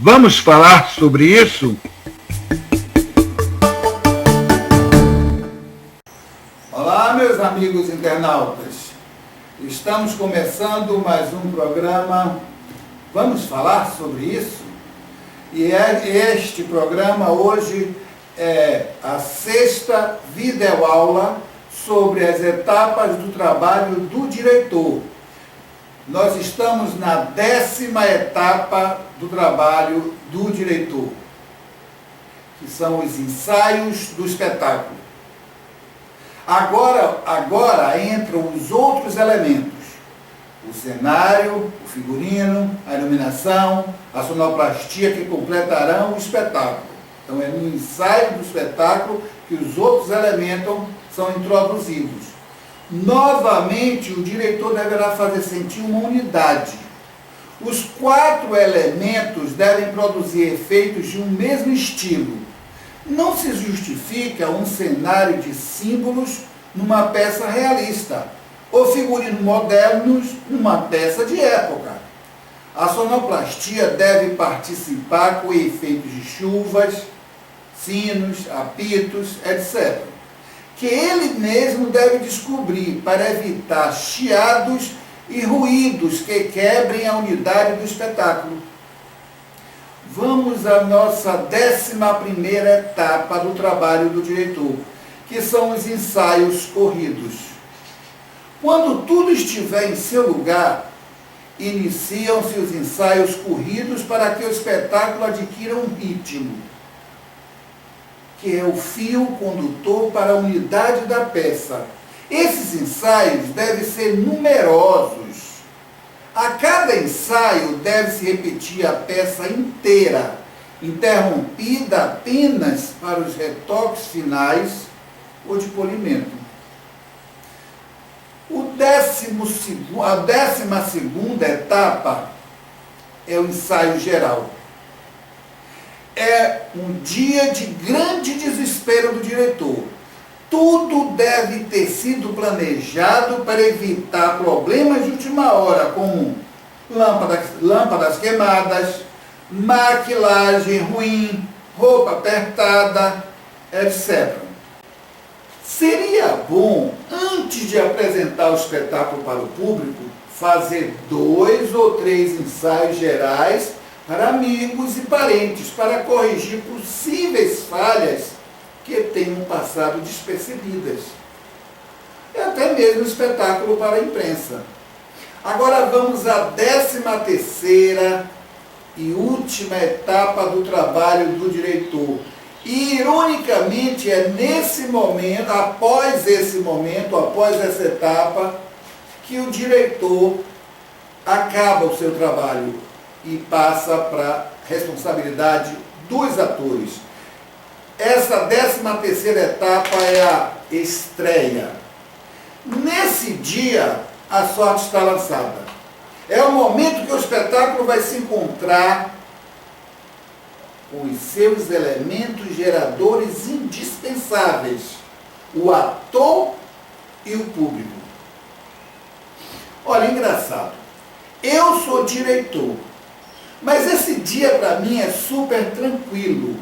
Vamos falar sobre isso? Olá, meus amigos internautas. Estamos começando mais um programa. Vamos falar sobre isso? E este programa hoje é a 6ª videoaula sobre as etapas do trabalho do diretor. Nós estamos na 10ª etapa do trabalho do diretor, que são os ensaios do espetáculo. Agora entram os outros elementos: o cenário, o figurino, a iluminação, a sonoplastia, que completarão o espetáculo. Então é no ensaio do espetáculo que os outros elementos são introduzidos. Novamente, o diretor deverá fazer sentir uma unidade. Os 4 elementos devem produzir efeitos de um mesmo estilo. Não se justifica um cenário de símbolos numa peça realista, ou figurinos modernos numa peça de época. A sonoplastia deve participar com efeitos de chuvas, sinos, apitos, etc., que ele mesmo deve descobrir para evitar chiados e ruídos que quebrem a unidade do espetáculo. Vamos à nossa 11ª etapa do trabalho do diretor, que são os ensaios corridos. Quando tudo estiver em seu lugar, iniciam-se os ensaios corridos para que o espetáculo adquira um ritmo, que é o fio condutor para a unidade da peça. Esses ensaios devem ser numerosos. A cada ensaio deve-se repetir a peça inteira, interrompida apenas para os retoques finais ou de polimento. A 12ª etapa é o ensaio geral. É um dia de grande desespero do diretor. Tudo deve ter sido planejado para evitar problemas de última hora, como lâmpadas queimadas, maquilagem ruim, roupa apertada, etc. Seria bom, antes de apresentar o espetáculo para o público, fazer 2 ou 3 ensaios gerais para amigos e parentes, para corrigir possíveis falhas que tenham passado despercebidas. E até mesmo espetáculo para a imprensa. Agora vamos à 13ª e última etapa do trabalho do diretor. E, ironicamente, é nesse momento, após essa etapa, que o diretor acaba o seu trabalho e passa para a responsabilidade dos atores. Essa 13ª etapa é a estreia. Nesse dia, a sorte está lançada. É o momento que o espetáculo vai se encontrar com os seus elementos geradores indispensáveis: o ator e o público. Olha, engraçado. Eu sou diretor, mas esse dia para mim é super tranquilo,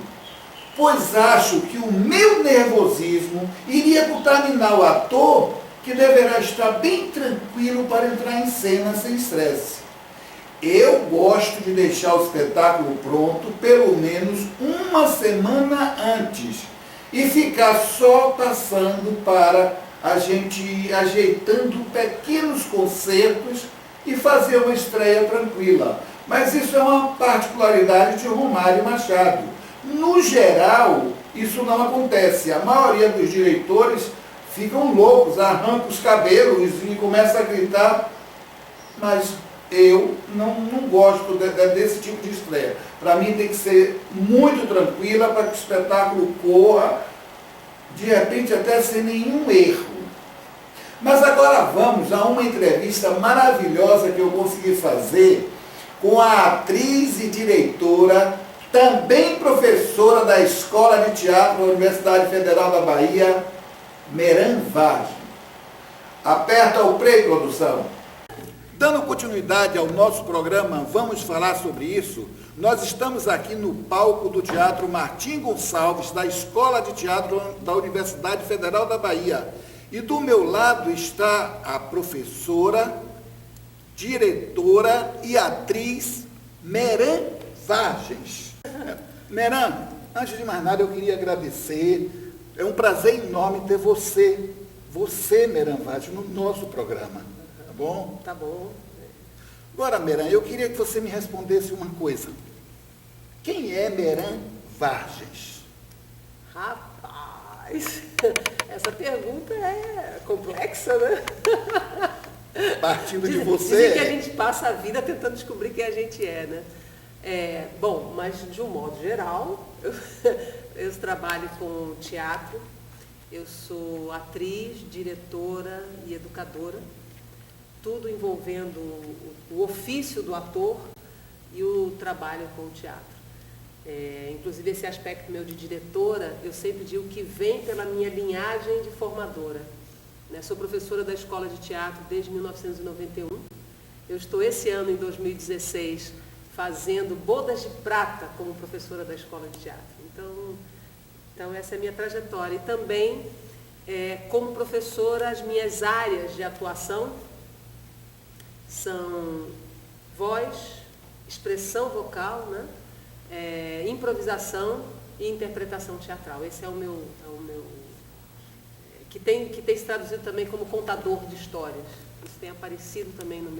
pois acho que o meu nervosismo iria contaminar o ator, que deverá estar bem tranquilo para entrar em cena sem estresse. Eu gosto de deixar o espetáculo pronto pelo menos uma semana antes e ficar só passando para a gente ir ajeitando pequenos concertos e fazer uma estreia tranquila. Mas isso é uma particularidade de Romário Machado. No geral, isso não acontece. A maioria dos diretores ficam loucos, arrancam os cabelos e começam a gritar, mas eu não gosto desse tipo de estreia. Para mim tem que ser muito tranquila para que o espetáculo corra, de repente até sem nenhum erro. Mas agora vamos a uma entrevista maravilhosa que eu consegui fazer com a atriz e diretora, também professora da Escola de Teatro da Universidade Federal da Bahia, Meran Vargem. Aperta o play, produção. Dando continuidade ao nosso programa, vamos falar sobre isso. Nós estamos aqui no palco do Teatro Martim Gonçalves, da Escola de Teatro da Universidade Federal da Bahia. E do meu lado está a professora, diretora e atriz Meran Vargens. Meran, antes de mais nada eu queria agradecer. É um prazer enorme ter você, Meran Vargens, no nosso programa. Tá bom? Tá bom. Agora, Meran, eu queria que você me respondesse uma coisa. Quem é Meran Vargens? Rapaz, essa pergunta é complexa, né? Partindo de você... Dizem que a gente passa a vida tentando descobrir quem a gente é, né? Bom, mas de um modo geral, eu trabalho com teatro, eu sou atriz, diretora e educadora, tudo envolvendo o ofício do ator e o trabalho com o teatro. Inclusive esse aspecto meu de diretora, eu sempre digo que vem pela minha linhagem de formadora. Né? Sou professora da Escola de Teatro desde 1991. Eu estou esse ano, em 2016, fazendo bodas de prata como professora da Escola de Teatro. Então essa é a minha trajetória. E também, como professora, as minhas áreas de atuação são voz, expressão vocal, né? Improvisação e interpretação teatral. Esse é o meu que tem se traduzido também como contador de histórias. Isso tem aparecido também no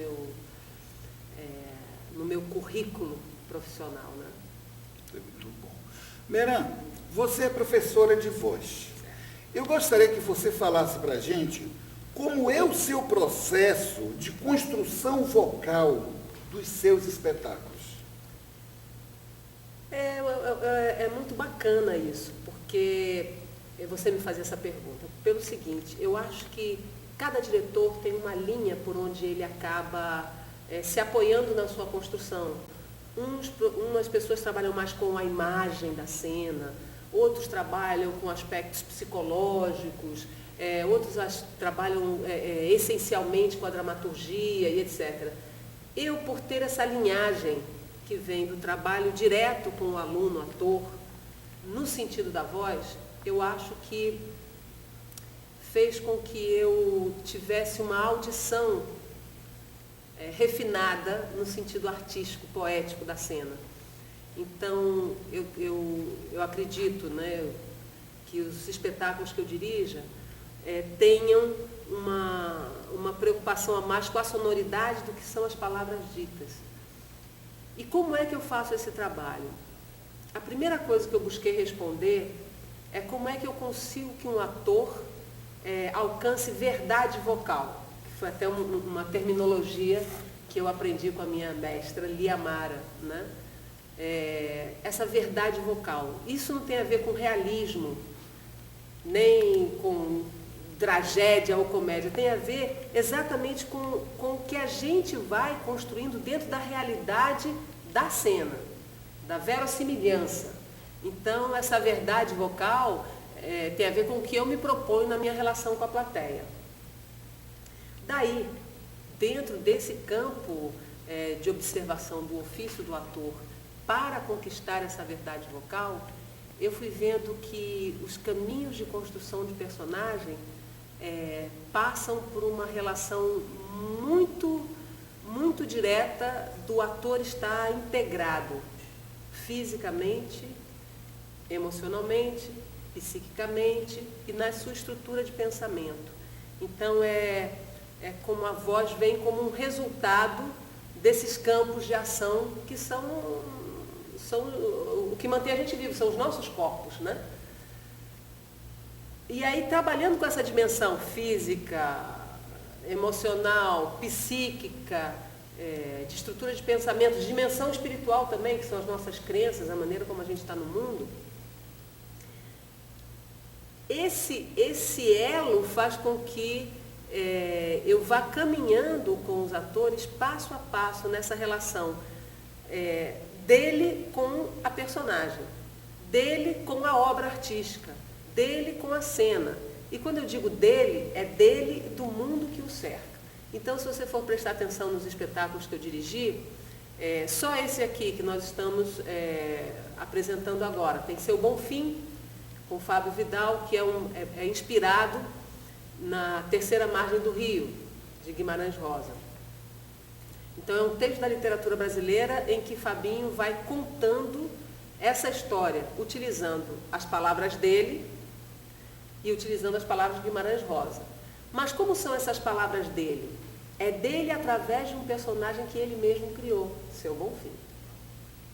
meu currículo profissional, né? Muito bom. Meran, você é professora de voz. Eu gostaria que você falasse para a gente como é o seu processo de construção vocal dos seus espetáculos. É muito bacana isso, porque você me faz essa pergunta. Pelo seguinte, eu acho que cada diretor tem uma linha por onde ele acaba se apoiando na sua construção. Umas pessoas trabalham mais com a imagem da cena, outros trabalham com aspectos psicológicos, outros trabalham essencialmente com a dramaturgia e etc. Eu, por ter essa linhagem que vem do trabalho direto com o aluno, ator, no sentido da voz, eu acho que fez com que eu tivesse uma audição refinada no sentido artístico, poético da cena. Então, eu acredito, né, que os espetáculos que eu dirija tenham uma preocupação a mais com a sonoridade do que são as palavras ditas. E como é que eu faço esse trabalho? A primeira coisa que eu busquei responder é como é que eu consigo que um ator alcance verdade vocal, que foi até uma terminologia que eu aprendi com a minha mestra, Lia Mara, né? Essa verdade vocal. Isso não tem a ver com realismo, nem com tragédia ou comédia, tem a ver exatamente com o que a gente vai construindo dentro da realidade da cena, da verossimilhança. Então, essa verdade vocal tem a ver com o que eu me proponho na minha relação com a plateia. Daí, dentro desse campo de observação do ofício do ator para conquistar essa verdade vocal, eu fui vendo que os caminhos de construção de personagem passam por uma relação muito, muito direta do ator estar integrado fisicamente, emocionalmente, psiquicamente e na sua estrutura de pensamento. Então, é como a voz vem como um resultado desses campos de ação que são o que mantém a gente vivo, são os nossos corpos, né? E aí, trabalhando com essa dimensão física, emocional, psíquica, de estrutura de pensamento, de dimensão espiritual também, que são as nossas crenças, a maneira como a gente está no mundo, esse elo faz com que eu vá caminhando com os atores passo a passo nessa relação dele com a personagem, dele com a obra artística, dele com a cena. E quando eu digo dele, é dele do mundo que o cerca. Então, se você for prestar atenção nos espetáculos que eu dirigi, só esse aqui que nós estamos apresentando agora, tem Seu Bonfim, com Fábio Vidal, que é inspirado na Terceira Margem do Rio, de Guimarães Rosa. Então, é um texto da literatura brasileira em que Fabinho vai contando essa história, utilizando as palavras dele e utilizando as palavras de Guimarães Rosa. Mas como são essas palavras dele? É dele através de um personagem que ele mesmo criou, Seu Bonfim.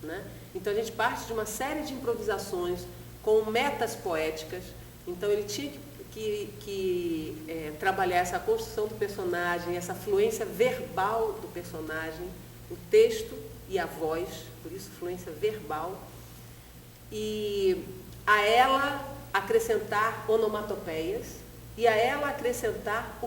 Né? Então, a gente parte de uma série de improvisações com metas poéticas. Então, ele tinha que trabalhar essa construção do personagem, essa fluência verbal do personagem, o texto e a voz, por isso fluência verbal, e a ela acrescentar onomatopeias e a ela acrescentar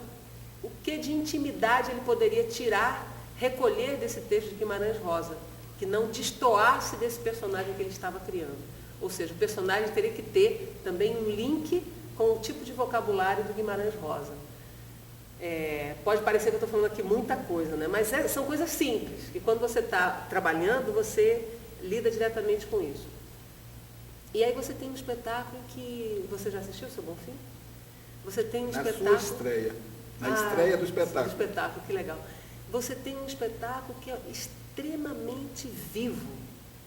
o que de intimidade ele poderia tirar, recolher desse texto de Guimarães Rosa, que não destoasse desse personagem que ele estava criando. Ou seja, o personagem teria que ter também um link com o tipo de vocabulário do Guimarães Rosa. Pode parecer que eu estou falando aqui muita coisa, né? Mas são coisas simples, e quando você está trabalhando, você lida diretamente com isso. E aí você tem um espetáculo que... Você já assistiu, Seu Bonfim? Você tem um espetáculo... Na sua estreia. Na estreia do espetáculo. Do espetáculo, que legal. Você tem um espetáculo que é extremamente vivo,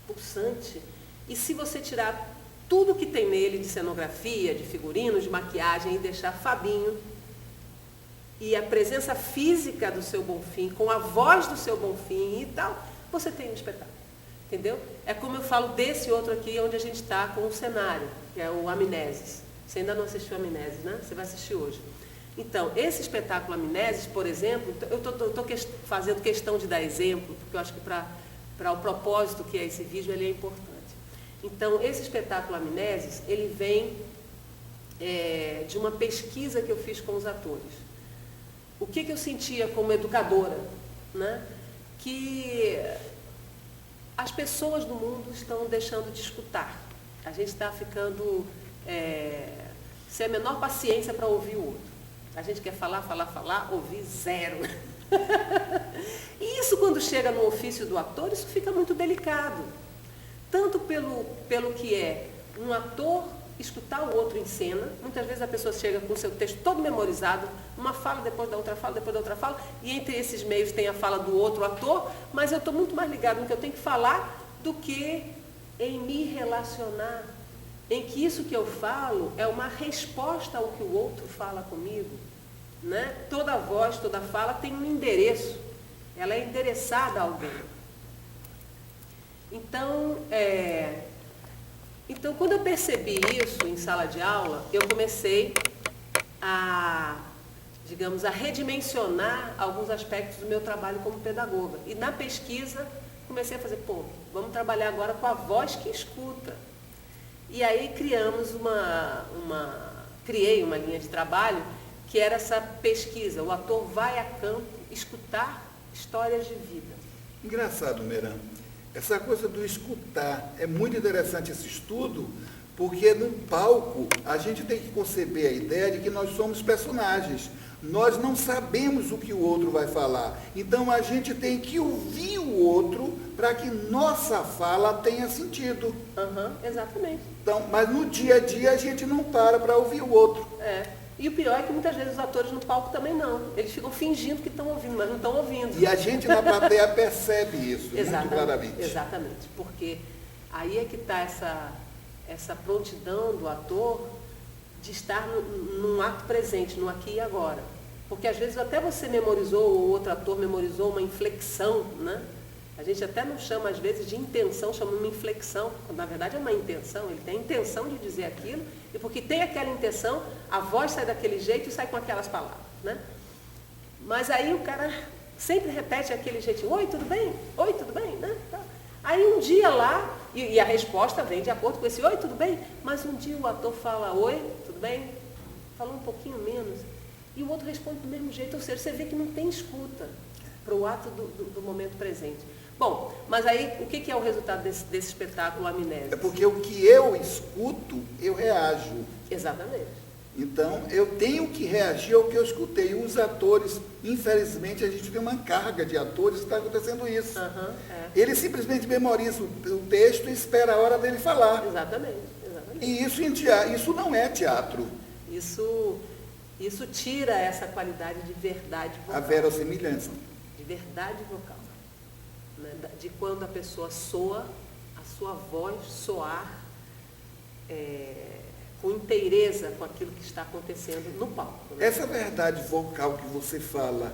pulsante, e se você tirar tudo que tem nele de cenografia, de figurinos, de maquiagem, e deixar Fabinho e a presença física do Seu Bonfim, com a voz do Seu Bonfim e tal, você tem um espetáculo. Entendeu? É como eu falo desse outro aqui, onde a gente está com o cenário, que é o Amnésis. Você ainda não assistiu Amnésis, né? Você vai assistir hoje. Então, esse espetáculo Amnésis, por exemplo, eu estou fazendo questão de dar exemplo, porque eu acho que para o propósito que é esse vídeo, ele é importante. Então, esse espetáculo Amnésis, ele vem de uma pesquisa que eu fiz com os atores. O que eu sentia como educadora? Né? Que as pessoas do mundo estão deixando de escutar. A gente está ficando sem a menor paciência para ouvir o outro. A gente quer falar, ouvir zero. E isso, quando chega no ofício do ator, isso fica muito delicado. Tanto pelo que é um ator escutar o outro em cena. Muitas vezes a pessoa chega com o seu texto todo memorizado, uma fala depois da outra fala, depois da outra fala, e entre esses meios tem a fala do outro ator, mas eu estou muito mais ligado no que eu tenho que falar do que em me relacionar, em que isso que eu falo é uma resposta ao que o outro fala comigo. Né? Toda voz, toda fala tem um endereço, ela é endereçada a alguém. Então, quando eu percebi isso em sala de aula, eu comecei a redimensionar alguns aspectos do meu trabalho como pedagoga. E na pesquisa, comecei a fazer, vamos trabalhar agora com a voz que escuta. E aí criei uma linha de trabalho que era essa pesquisa. O ator vai a campo escutar histórias de vida. Engraçado, Meran. Essa coisa do escutar, é muito interessante esse estudo, porque no palco a gente tem que conceber a ideia de que nós somos personagens. Nós não sabemos o que o outro vai falar. Então a gente tem que ouvir o outro para que nossa fala tenha sentido. Exatamente. Então, mas no dia a dia a gente não para ouvir o outro. E o pior é que muitas vezes os atores no palco também não. Eles ficam fingindo que estão ouvindo, mas não estão ouvindo. E a gente na plateia percebe isso muito claramente. Exatamente, porque aí é que está essa prontidão do ator de estar num ato presente, no aqui e agora. Porque às vezes até você memorizou, ou o outro ator memorizou uma inflexão, né? A gente até não chama às vezes de intenção, chama uma inflexão, quando na verdade é uma intenção, ele tem a intenção de dizer aquilo, e porque tem aquela intenção, a voz sai daquele jeito e sai com aquelas palavras, né? Mas aí o cara sempre repete aquele jeitinho, oi, tudo bem? Oi, tudo bem? Né? Aí um dia lá, e a resposta vem de acordo com esse oi, tudo bem? Mas um dia o ator fala, oi, tudo bem? Falou um pouquinho menos, e o outro responde do mesmo jeito, ou seja, você vê que não tem escuta para o ato do momento presente. Bom, mas aí o que é o resultado desse espetáculo Amnésis? É porque o que eu escuto, eu reajo. Exatamente. Então, eu tenho que reagir ao que eu escutei. Os atores, infelizmente, a gente tem uma carga de atores que está acontecendo isso. Ele simplesmente memoriza o texto e espera a hora dele falar. Exatamente. E isso não é teatro. Isso tira essa qualidade de verdade vocal. A verossimilhança. De verdade vocal. Né? De quando a pessoa soa, a sua voz soar com inteireza com aquilo que está acontecendo no palco. Né? Essa verdade vocal que você fala,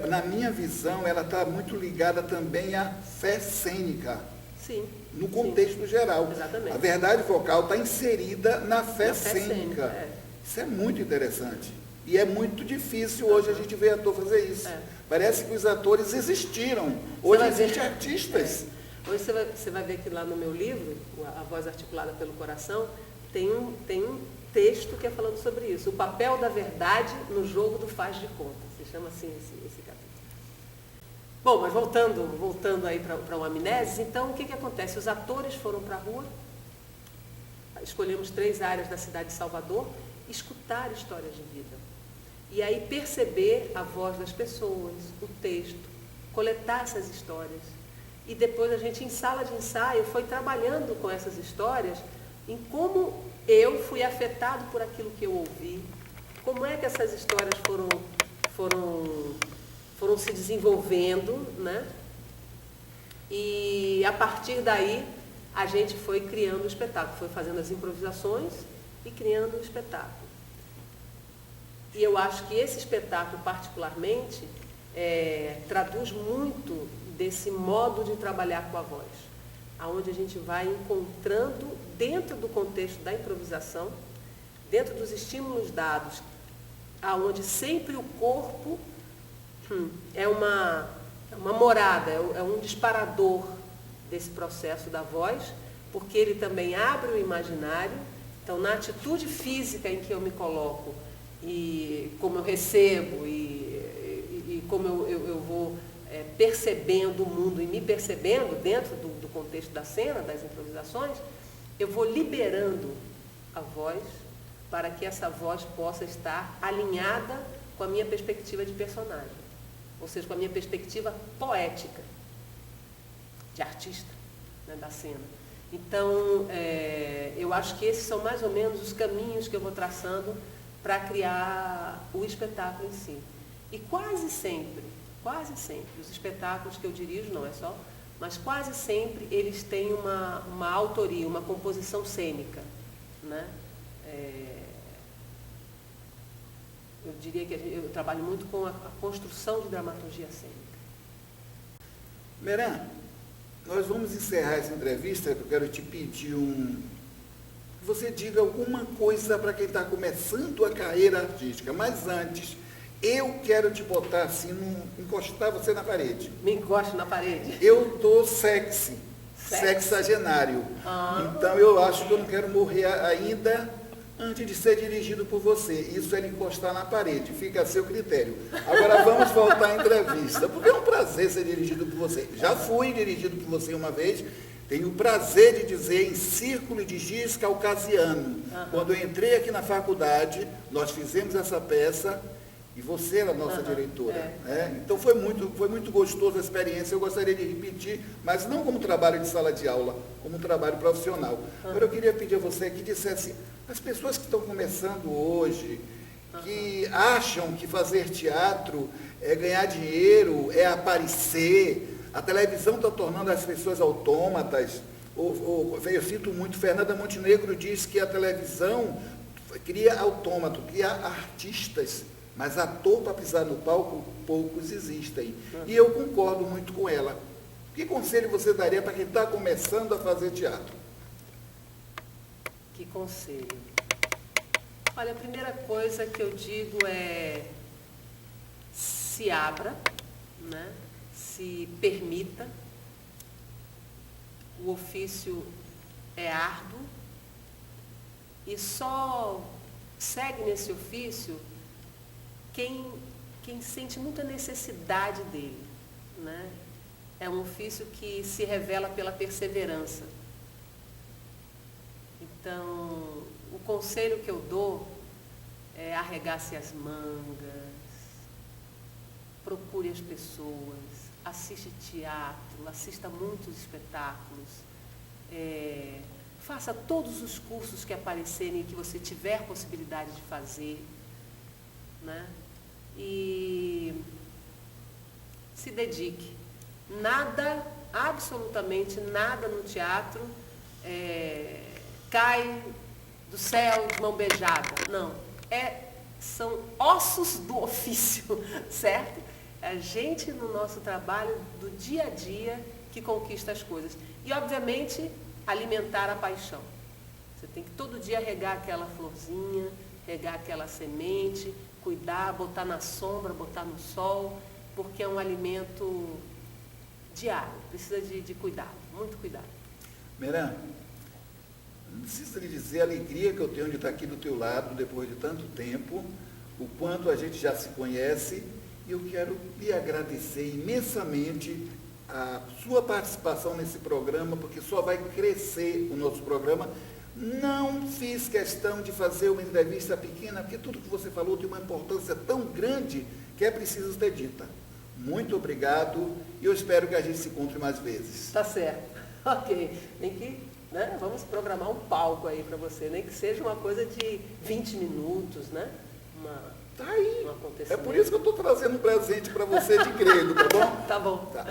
na minha visão, ela está muito ligada também à fé cênica. Sim. No contexto geral. Exatamente. A verdade vocal está inserida na fé cênica. É. Isso é muito interessante. E é muito difícil hoje a gente ver ator fazer isso. Parece que os atores existiram. Hoje existem artistas. Hoje você vai ver que lá no meu livro, A Voz Articulada pelo Coração, tem um texto que é falando sobre isso. O papel da verdade no jogo do faz de conta. Se chama assim esse capítulo. Bom, mas voltando aí para o Amnésias, então o que acontece? Os atores foram para a rua, escolhemos 3 áreas da cidade de Salvador, escutar histórias de vida. E aí perceber a voz das pessoas, o texto, coletar essas histórias. E depois a gente, em sala de ensaio, foi trabalhando com essas histórias em como eu fui afetado por aquilo que eu ouvi, como é que essas histórias foram se desenvolvendo, né? E a partir daí a gente foi criando o espetáculo, foi fazendo as improvisações e criando o espetáculo. E eu acho que esse espetáculo particularmente traduz muito desse modo de trabalhar com a voz, aonde a gente vai encontrando dentro do contexto da improvisação, dentro dos estímulos dados, aonde sempre o corpo é uma morada, é um disparador desse processo da voz, porque ele também abre o imaginário. Então, na atitude física em que eu me coloco, e como eu recebo, e como eu vou percebendo o mundo e me percebendo dentro do contexto da cena, das improvisações, eu vou liberando a voz para que essa voz possa estar alinhada com a minha perspectiva de personagem. Ou seja, com a minha perspectiva poética, de artista, né, da cena. Então, eu acho que esses são mais ou menos os caminhos que eu vou traçando para criar o espetáculo em si. E quase sempre, os espetáculos que eu dirijo, não é só, mas quase sempre eles têm uma autoria, uma composição cênica, né? Eu diria que eu trabalho muito com a construção de dramaturgia cênica. Meran, nós vamos encerrar essa entrevista, eu quero te pedir que você diga alguma coisa para quem está começando a carreira artística, mas antes, eu quero te botar assim, encostar você na parede. Me encoste na parede? Eu estou sexagenário. Então eu acho que eu não quero morrer ainda antes de ser dirigido por você. Isso é me encostar na parede, fica a seu critério. Agora vamos voltar à entrevista, porque é um prazer ser dirigido por você. Já fui dirigido por você uma vez, tenho o prazer de dizer em Círculo de Giz Caucasiano. Quando eu entrei aqui na faculdade, nós fizemos essa peça e você era a nossa diretora. Então foi muito gostoso a experiência, eu gostaria de repetir, mas não como trabalho de sala de aula, como um trabalho profissional. Agora eu queria pedir a você que dissesse, as pessoas que estão começando hoje, que acham que fazer teatro é ganhar dinheiro, é aparecer, a televisão está tornando as pessoas autômatas. Eu cito muito, Fernanda Montenegro diz que a televisão cria autômato, cria artistas, mas ator para pisar no palco, poucos existem. E eu concordo muito com ela. Que conselho você daria para quem está começando a fazer teatro? Que conselho? Olha, a primeira coisa que eu digo é se abra, né? Se permita. O ofício é árduo e só segue nesse ofício quem sente muita necessidade dele, né? É um ofício que se revela pela perseverança. Então, o conselho que eu dou arregace as mangas, procure as pessoas, assiste teatro, assista muitos espetáculos, faça todos os cursos que aparecerem e que você tiver possibilidade de fazer, né? E se dedique. Nada, absolutamente nada no teatro cai do céu de mão beijada. Não. São ossos do ofício, certo? A gente, no nosso trabalho do dia a dia, que conquista as coisas. E, obviamente, alimentar a paixão. Você tem que todo dia regar aquela florzinha, regar aquela semente, cuidar, botar na sombra, botar no sol, porque é um alimento diário, precisa de cuidado, muito cuidado. Meran, não precisa lhe dizer a alegria que eu tenho de estar aqui do teu lado, depois de tanto tempo, o quanto a gente já se conhece, e eu quero lhe agradecer imensamente a sua participação nesse programa, porque só vai crescer o nosso programa. Não fiz questão de fazer uma entrevista pequena, porque tudo que você falou tem uma importância tão grande que é preciso ter dita. Muito obrigado e eu espero que a gente se encontre mais vezes. Tá certo. Ok. Nem que, né, vamos programar um palco aí para você, nem que seja uma coisa de 20 minutos, né? Tá aí. Um acontecimento. É por isso que eu estou trazendo um presente para você de grego, tá bom? Tá bom. Tá.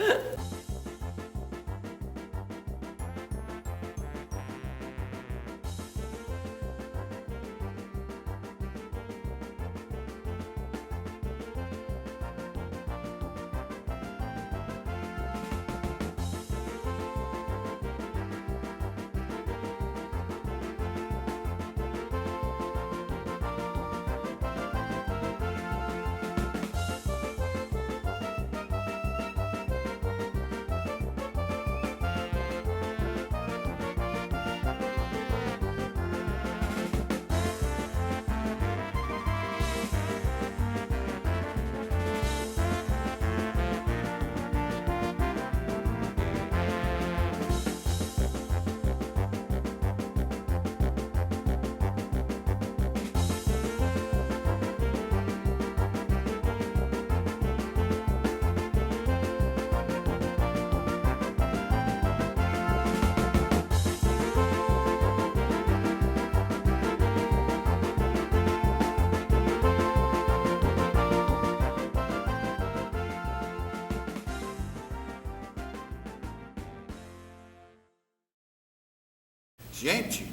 Gente,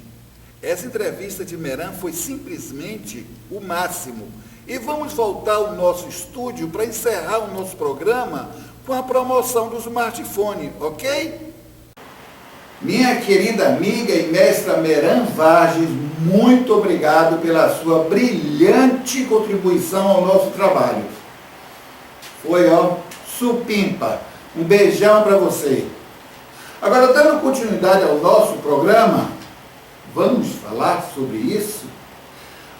essa entrevista de Meran foi simplesmente o máximo. E vamos voltar ao nosso estúdio para encerrar o nosso programa com a promoção do smartphone, ok? Minha querida amiga e mestra Meran Varges, muito obrigado pela sua brilhante contribuição ao nosso trabalho. Foi, supimpa. Um beijão para você. Agora, dando continuidade ao nosso programa, vamos falar sobre isso?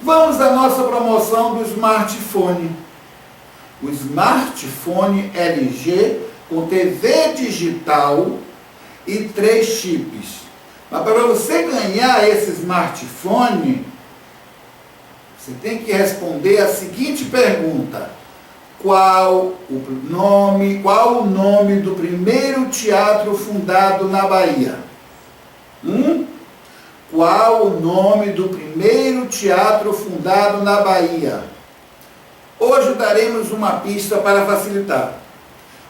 Vamos à nossa promoção do smartphone. O smartphone LG com TV digital e 3 chips. Mas para você ganhar esse smartphone, você tem que responder a seguinte pergunta: Qual o nome do primeiro teatro fundado na Bahia? Qual o nome do primeiro teatro fundado na Bahia? Hoje daremos uma pista para facilitar.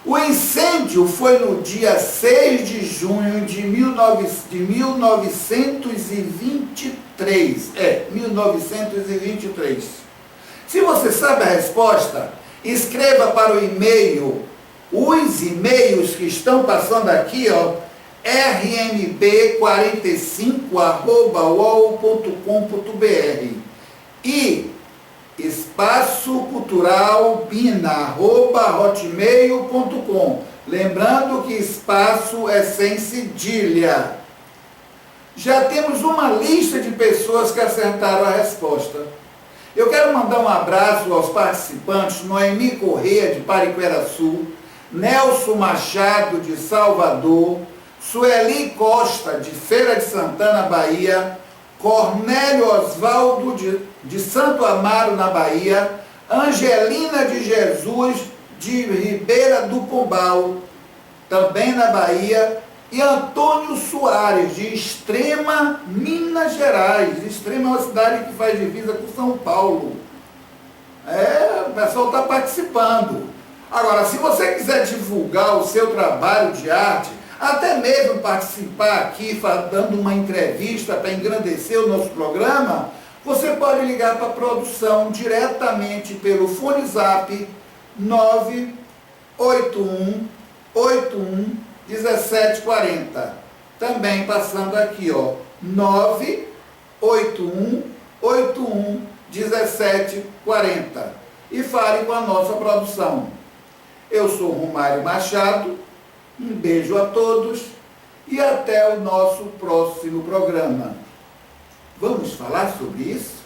O incêndio foi no dia 6 de junho de 1923. 1923. Se você sabe a resposta, escreva para o e-mail, os e-mails que estão passando aqui, rmb45@uol.com.br e espaçoculturalbina@hotmail.com. Lembrando que espaço é sem cedilha. Já temos uma lista de pessoas que acertaram a resposta. Eu quero mandar um abraço aos participantes: Noemi Corrêa, de Pariqueraçu, Nelson Machado, de Salvador, Sueli Costa, de Feira de Santana, Bahia, Cornélio Osvaldo, de de Santo Amaro, na Bahia, Angelina de Jesus, de Ribeira do Pombal, também na Bahia, e Antônio Soares, de Extrema, Minas Gerais. Extrema é uma cidade que faz divisa com São Paulo. O pessoal está participando. Agora, se você quiser divulgar o seu trabalho de arte, até mesmo participar aqui, dando uma entrevista para engrandecer o nosso programa, você pode ligar para a produção diretamente pelo fone zap 98181 1740. Também passando aqui, 98181 1740. E fale com a nossa produção. Eu sou Romário Machado, um beijo a todos e até o nosso próximo programa. Vamos falar sobre isso?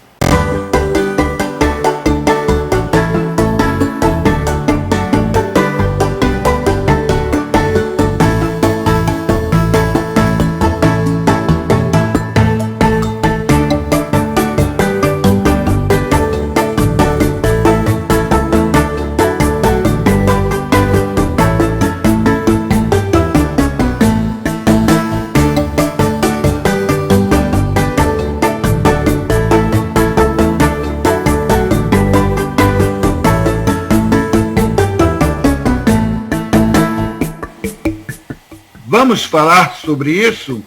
Vamos falar sobre isso?